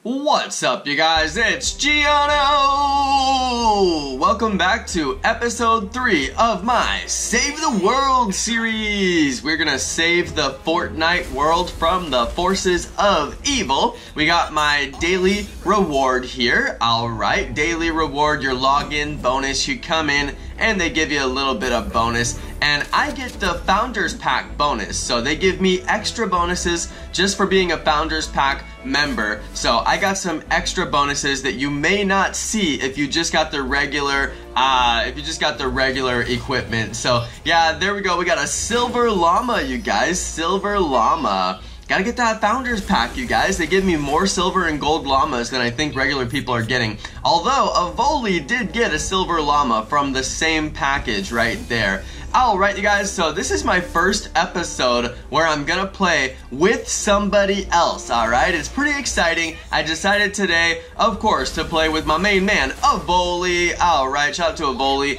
What's up, you guys? It's Jonno! Welcome back to episode 3 of my Save the World series. We're gonna save the Fortnite world from the forces of evil. We got my daily reward here. Alright, daily reward, your login bonus. You come in and they give you a little bit of bonus, and I get the Founders Pack bonus. So they give me extra bonuses just for being a Founders Pack member. So I got some extra bonuses that you may not see if you just got the regular equipment. So yeah, there we go. We got a silver llama, you guys. Silver llama. Gotta get that Founders Pack, you guys. They give me more silver and gold llamas than I think regular people are getting. Although, Avoli did get a silver llama from the same package right there. Alright, you guys, so this is my first episode where I'm gonna play with somebody else, alright? It's pretty exciting. I decided today, of course, to play with my main man, Avoli. Alright, shout out to Avoli.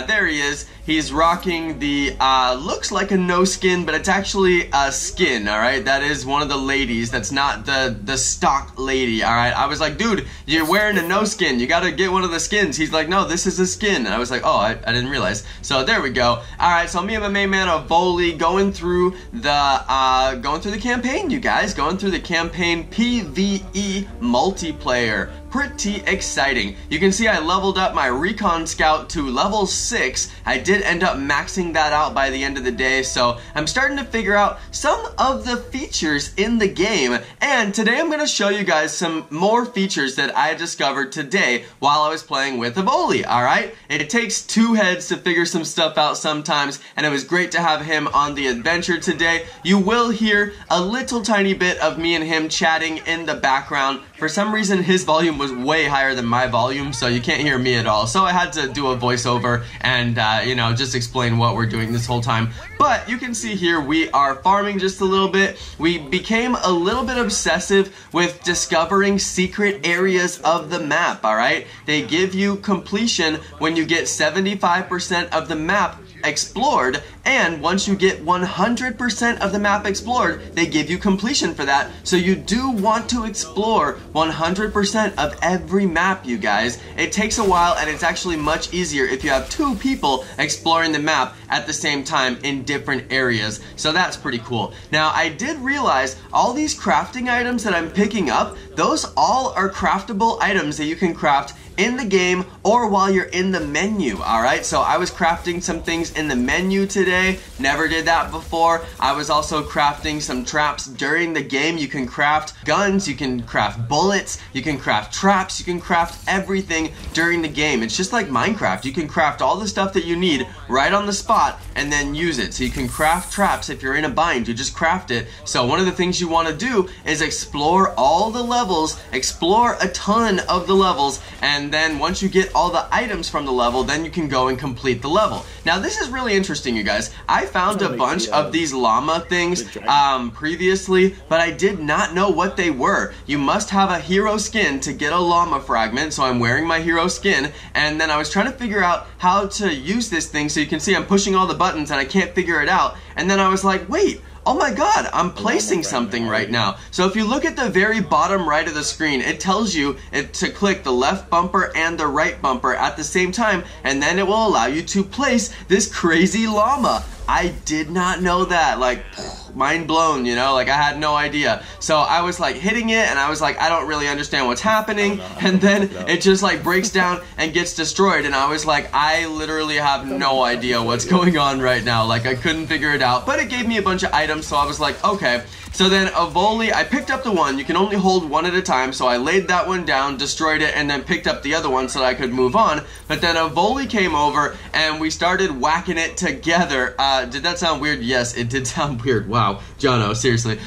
There he is. He's rocking the, looks like a no skin, but it's actually a skin, alright? That is one of the ladies. That's not the stock lady, alright? I was like, dude, you're wearing a no skin. You gotta get one of the skins. He's like, no, this is a skin. And I was like, oh, I didn't realize. So there we go. Alright, so me and my main man, Avoli, going through the campaign, you guys. Going through the campaign PvE multiplayer. Pretty exciting. You can see I leveled up my Recon Scout to level 6. I did end up maxing that out by the end of the day, so I'm starting to figure out some of the features in the game, and today I'm going to show you guys some more features that I discovered today while I was playing with Avoli, alright? It takes two heads to figure some stuff out sometimes, and it was great to have him on the adventure today. You will hear a little tiny bit of me and him chatting in the background. For some reason, his volume was way higher than my volume, so you can't hear me at all. So I had to do a voiceover and, you know, just explain what we're doing this whole time. But you can see here we are farming just a little bit. We became a little bit obsessive with discovering secret areas of the map, alright? They give you completion when you get 75% of the map explored, and once you get 100% of the map explored, they give you completion for that. So you do want to explore 100% of every map, you guys. It takes a while, and it's actually much easier if you have two people exploring the map at the same time in different areas. So that's pretty cool. Now, I did realize all these crafting items that I'm picking up, those all are craftable items that you can craft in the game or while you're in the menu, alright? So I was crafting some things in the menu today, never did that before. I was also crafting some traps during the game. You can craft guns, you can craft bullets, you can craft traps, you can craft everything during the game. It's just like Minecraft. You can craft all the stuff that you need right on the spot and then use it. So you can craft traps if you're in a bind, you just craft it. So one of the things you want to do is explore all the levels, explore a ton of the levels, and then once you get all the items from the level, then you can go and complete the level. Now this is really interesting, you guys. I found a bunch of these llama things previously, but I did not know what they were. You must have a hero skin to get a llama fragment, so I'm wearing my hero skin, and then I was trying to figure out how to use this thing. So you can see I'm pushing all the buttons and I can't figure it out, and then I was like, wait, oh my god, I'm placing something right now. So if you look at the very bottom right of the screen, it tells you to click the left bumper and the right bumper at the same time, and then it will allow you to place this crazy llama. I did not know that. Like, mind blown, you know, like I had no idea. So I was like hitting it and I was like, I don't really understand what's happening, and then it just like breaks down and gets destroyed, and I was like, I literally have no idea what's going on right now. Like I couldn't figure it out, but it gave me a bunch of items, so I was like, okay. So then Avoli, I picked up the one. You can only hold one at a time, so I laid that one down, destroyed it, and then picked up the other one so that I could move on. But then Avoli came over and we started whacking it together. Did that sound weird? Yes, it did sound weird. Wow, Jonno, seriously.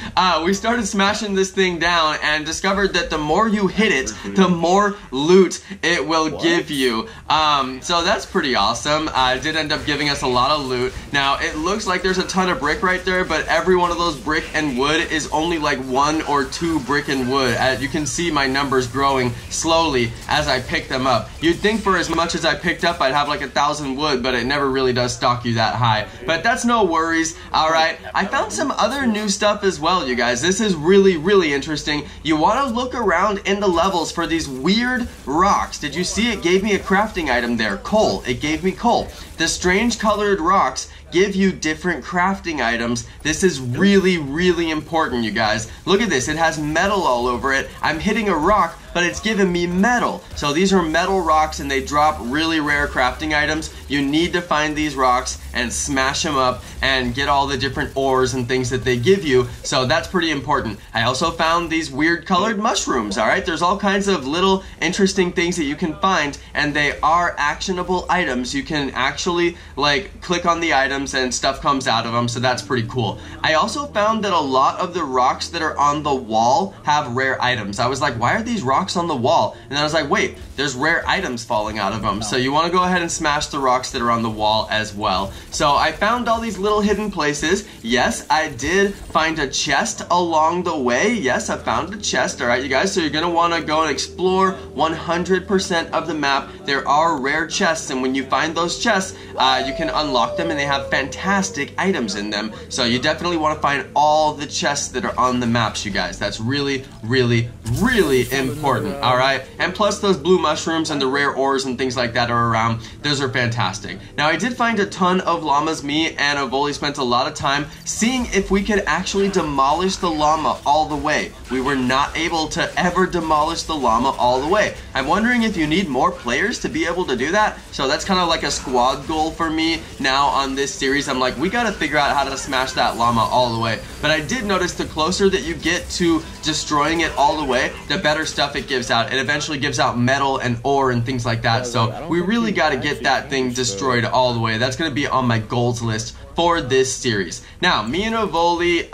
We started smashing this thing down and discovered that the more you hit it, the more loot it will give you. So that's pretty awesome. It did end up giving us a lot of loot. Now, it looks like there's a ton of brick right there, but every one of those brick and wood is only like 1 or 2 brick and wood. You can see my numbers growing slowly as I pick them up. You'd think for as much as I picked up, I'd have like 1,000 wood, but it never really does stock you that high. But that's no worries. Alright, I found some other new stuff as well, you guys. This is really, really interesting. You want to look around in the levels for these weird rocks. Did you see it gave me a crafting item there? Coal. It gave me coal. The strange colored rocks give you different crafting items. This is really, really important, you guys. Look at this. It has metal all over it. I'm hitting a rock, but it's giving me metal. So these are metal rocks and they drop really rare crafting items. You need to find these rocks and smash them up and get all the different ores and things that they give you. So that's pretty important. I also found these weird colored mushrooms, alright? There's all kinds of little interesting things that you can find and they are actionable items. You can actually like click on the items and stuff comes out of them, so that's pretty cool. I also found that a lot of the rocks that are on the wall have rare items. I was like, why are these rocks on the wall? And then I was like, wait, there's rare items falling out of them. So you want to go ahead and smash the rocks that are on the wall as well. So I found all these little hidden places. Yes, I did find a chest along the way. Yes, I found a chest. Alright, you guys, so you're going to want to go and explore 100% of the map. There are rare chests, and when you find those chests, you can unlock them, and they have fantastic items in them. So you definitely want to find all the chests that are on the maps, you guys. That's really, really, really important. Alright, and plus those blue mushrooms and the rare ores and things like that are around. Those are fantastic. Now I did find a ton of llamas. Me and Avoli spent a lot of time seeing if we could actually demolish the llama all the way. We were not able to ever demolish the llama all the way. I'm wondering if you need more players to be able to do that. So that's kind of like a squad goal for me now on this series. I'm like, we gotta figure out how to smash that llama all the way. But I did notice the closer that you get to destroying it all the way, the better stuff it gives out. It eventually gives out metal and ore and things like that. So we really gotta get that thing destroyed all the way. That's gonna be on my goals list for this series. Now, me and Avoli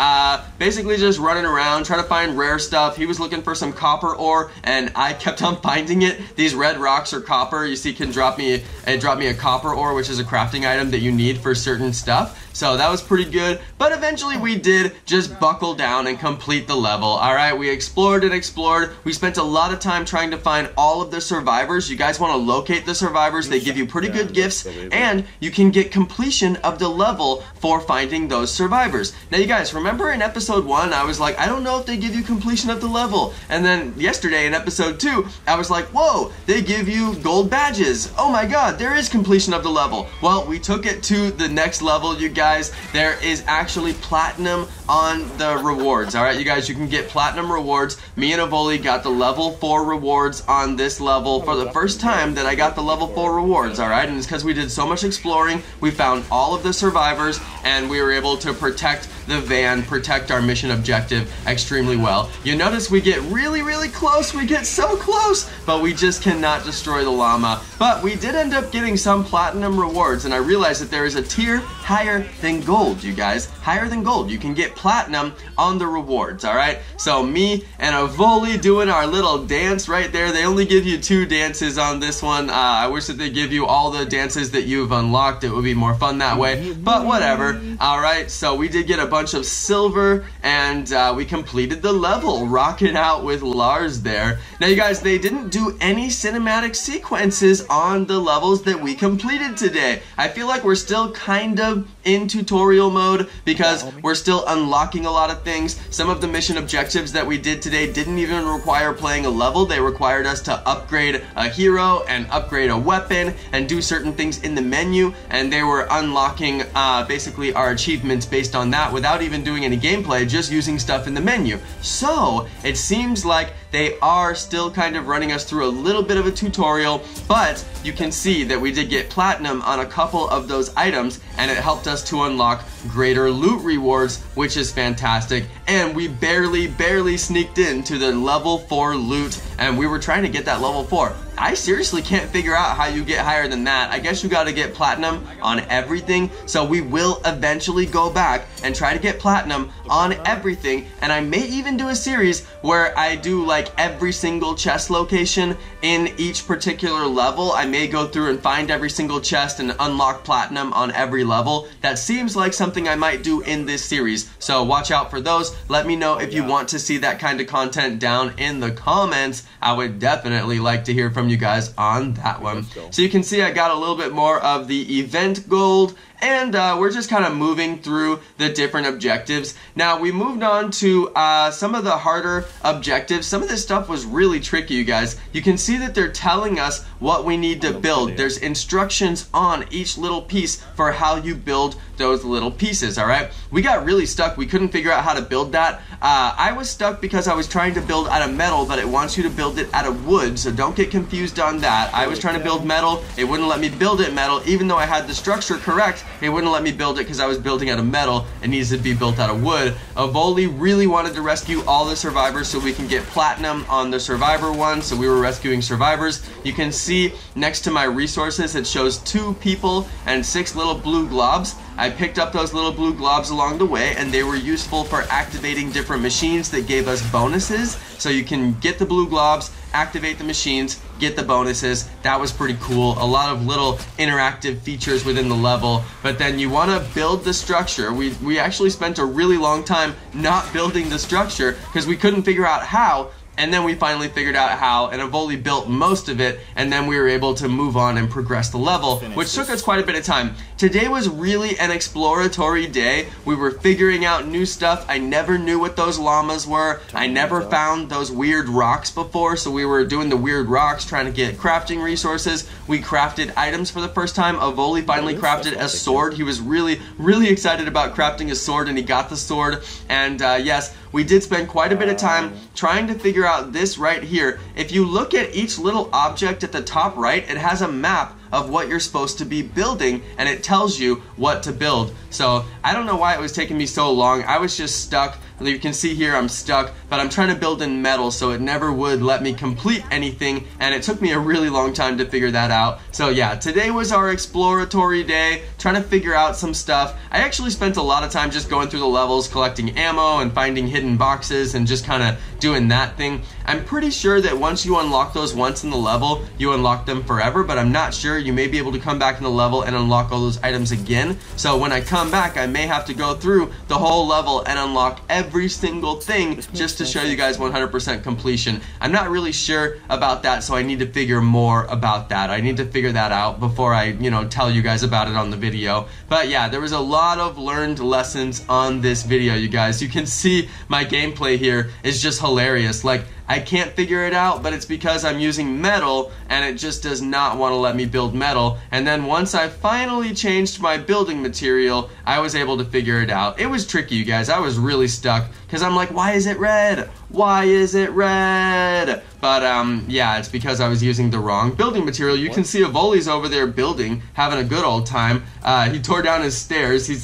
basically just running around trying to find rare stuff. He was looking for some copper ore and I kept on finding it. These red rocks are copper. You see, can drop me a copper ore, which is a crafting item that you need for certain stuff. So that was pretty good, but eventually we did just buckle down and complete the level. Alright, we explored and explored. We spent a lot of time trying to find all of the survivors. You guys want to locate the survivors. They give you pretty good gifts, and you can get completion of the level for finding those survivors. Now you guys, remember in episode 1, I was like, I don't know if they give you completion of the level. And then yesterday in episode 2, I was like, whoa, they give you gold badges. Oh my god, there is completion of the level. Well, we took it to the next level, you guys. There is actually platinum on the rewards. Alright, you guys, you can get platinum rewards. Me and Avoli got the level 4 rewards on this level for the first time that I got the level 4 rewards. Alright, and it's because we did so much exploring. We found all of the survivors and we were able to protect the van, protect our mission objective extremely well. You notice we get really, really close. We get so close, but we just cannot destroy the llama. But we did end up getting some platinum rewards, and I realized that there is a tier higher than gold, you guys. Higher than gold. You can get platinum on the rewards, alright? So me and Avoli doing our little dance right there. They only give you 2 dances on this one. I wish that they give you all the dances that you've unlocked. It would be more fun that way, but whatever. Alright, so we did get a bunch of silver, and we completed the level, rocking out with Lars there. Now you guys, they didn't do any cinematic sequences on the levels that we completed today. I feel like we're still kind of in tutorial mode because we're still unlocking a lot of things. Some of the mission objectives that we did today didn't even require playing a level. They required us to upgrade a hero and upgrade a weapon and do certain things in the menu, and they were unlocking basically our achievements based on that without even doing any gameplay, just using stuff in the menu. So it seems like they are still kind of running us through a little bit of a tutorial, but you can see that we did get platinum on a couple of those items, and it helped us to unlock greater loot rewards, which is fantastic. And we barely sneaked into the level 4 loot, and we were trying to get that level 4. I seriously can't figure out how you get higher than that. I guess you got to get platinum on everything. So we will eventually go back and try to get platinum on everything. And I may even do a series where I do like every single chest location in each particular level. I may go through and find every single chest and unlock platinum on every level. That seems like something I might do in this series. So watch out for those. Let me know if you want to see that kind of content down in the comments. I would definitely like to hear from you guys on that one. So you can see I got a little bit more of the event gold, and we're just kind of moving through the different objectives. Now we moved on to some of the harder objectives. Some of this stuff was really tricky, you guys. You can see that they're telling us what we need to build. There's instructions on each little piece for how you build those little pieces, alright? We got really stuck. We couldn't figure out how to build that. I was stuck because I was trying to build out of metal, but it wants you to build it out of wood, so don't get confused on that. I was trying to build metal. It wouldn't let me build it metal, even though I had the structure correct. It wouldn't let me build it because I was building out of metal. It needs to be built out of wood. Avoli really wanted to rescue all the survivors so we can get platinum on the survivor one, so we were rescuing survivors. You can see next to my resources it shows 2 people and 6 little blue globs. I picked up those little blue globs along the way, and they were useful for activating different machines that gave us bonuses. So you can get the blue globs, activate the machines, get the bonuses. That was pretty cool. A lot of little interactive features within the level. But then you want to build the structure. We actually spent a really long time not building the structure because we couldn't figure out how. And then we finally figured out how, and Avoli built most of it, and then we were able to move on and progress the level, which took us quite a bit of time. Today was really an exploratory day. We were figuring out new stuff. I never knew what those llamas were. I never found those weird rocks before, so we were doing the weird rocks, trying to get crafting resources. We crafted items for the first time. Avoli finally crafted a sword. He was really, really excited about crafting a sword, and he got the sword. And yes, we did spend quite a bit of time trying to figure out this right here. If you look at each little object at the top right, it has a map of what you're supposed to be building, and it tells you what to build. So I don't know why it was taking me so long. I was just stuck. You can see here I'm stuck, but I'm trying to build in metal, so it never would let me complete anything, and it took me a really long time to figure that out. So yeah, today was our exploratory day, trying to figure out some stuff. I actually spent a lot of time just going through the levels, collecting ammo and finding hidden boxes and just kind of doing that thing. I'm pretty sure that once you unlock those once in the level, you unlock them forever, but I'm not sure. You may be able to come back in the level and unlock all those items again. So when I come back, I may have to go through the whole level and unlock every single thing just to show you guys 100% completion. I'm not really sure about that, so I need to figure more about that. I need to figure that out before I, tell you guys about it on the video. But yeah, there was a lot of learned lessons on this video, you guys. You can see my gameplay here is just hilarious. Like, I can't figure it out, but it's because I'm using metal, and it just does not want to let me build metal. And then once I finally changed my building material, I was able to figure it out. It was tricky, you guys. I was really stuck, because I'm like, why is it red? Why is it red? But yeah, it's because I was using the wrong building material. You can see Avoli's over there building, having a good old time. He tore down his stairs. He's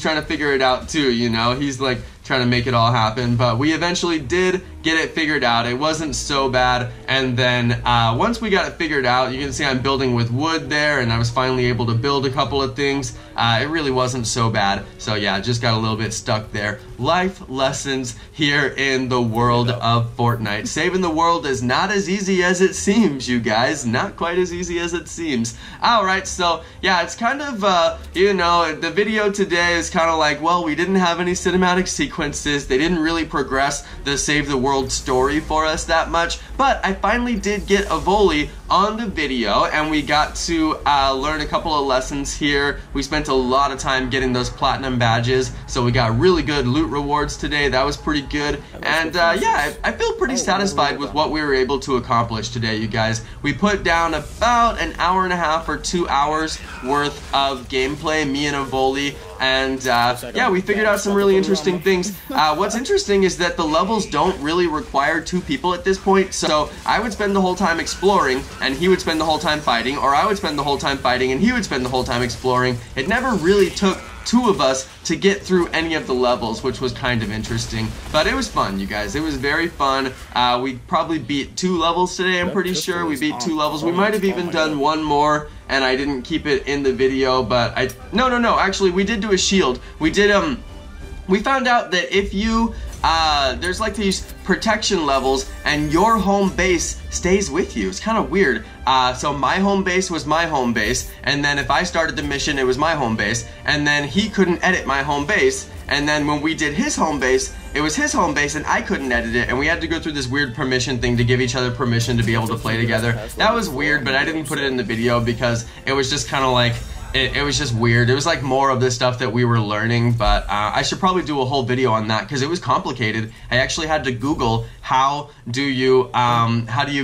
trying to figure it out too, He's like trying to make it all happen. But we eventually did get it figured out. It wasn't so bad. And then once we got it figured out, you can see I'm building with wood there, and I was finally able to build a couple of things. It really wasn't so bad. So yeah, just got a little bit stuck there. Life lessons here in the world of Fortnite. Saving the world is not as easy as it seems, you guys. Not quite as easy as it seems. Alright, so yeah, it's kind of, the video today is kind of like, well, we didn't have any cinematic sequences. They didn't really progress the Save the World story for us that much, but I finally did get Avoli on the video, and we got to learn a couple of lessons here. We spent a lot of time getting those platinum badges, so we got really good loot rewards today. That was pretty good, and yeah, I feel pretty satisfied with what we were able to accomplish today, you guys. We put down about an hour and a half or 2 hours worth of gameplay, me and Avoli, and yeah, we figured out some really interesting things. What's interesting is that the levels don't really require 2 people at this point, so I would spend the whole time exploring, and he would spend the whole time fighting, or I would spend the whole time fighting, and he would spend the whole time exploring. It never really took 2 of us to get through any of the levels, which was kind of interesting. But it was fun, you guys. It was very fun. We probably beat 2 levels today, I'm pretty sure. We beat 2 levels. We might have even done 1 more, and I didn't keep it in the video, but no, actually, we did do a shield. We did, we found out that if you, there's like these protection levels and your home base stays with you. It's kind of weird. So my home base was my home base, and then if I started the mission, it was my home base, and then he couldn't edit my home base, and then when we did his home base, it was his home base and I couldn't edit it, and we had to go through this weird permission thing to give each other permission to be able to play together. That was weird, but I didn't put it in the video because it was just kind of like, it was just weird. It was like more of the stuff that we were learning, but I should probably do a whole video on that because it was complicated. I actually had to Google how do you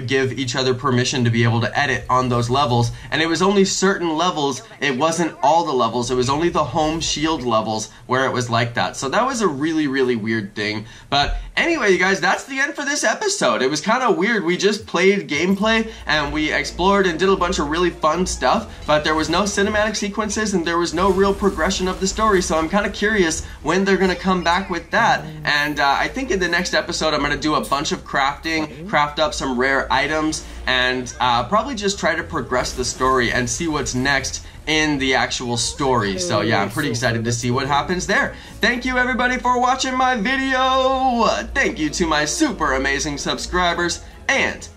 give each other permission to be able to edit on those levels, and it was only certain levels. It wasn't all the levels. It was only the home shield levels where it was like that. So that was a really, really weird thing. But anyway, you guys, that's the end for this episode. It was kind of weird. We just played gameplay and we explored and did a bunch of really fun stuff, but there was no cinematic sequences and there was no real progression of the story. So I'm kind of curious when they're gonna come back with that. And I think in the next episode I'm gonna do a bunch of crafting, craft up some rare items, and probably just try to progress the story and see what's next in the actual story. So yeah, I'm pretty excited to see what happens there. Thank you everybody for watching my video. Thank you to my super amazing subscribers, and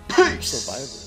peace.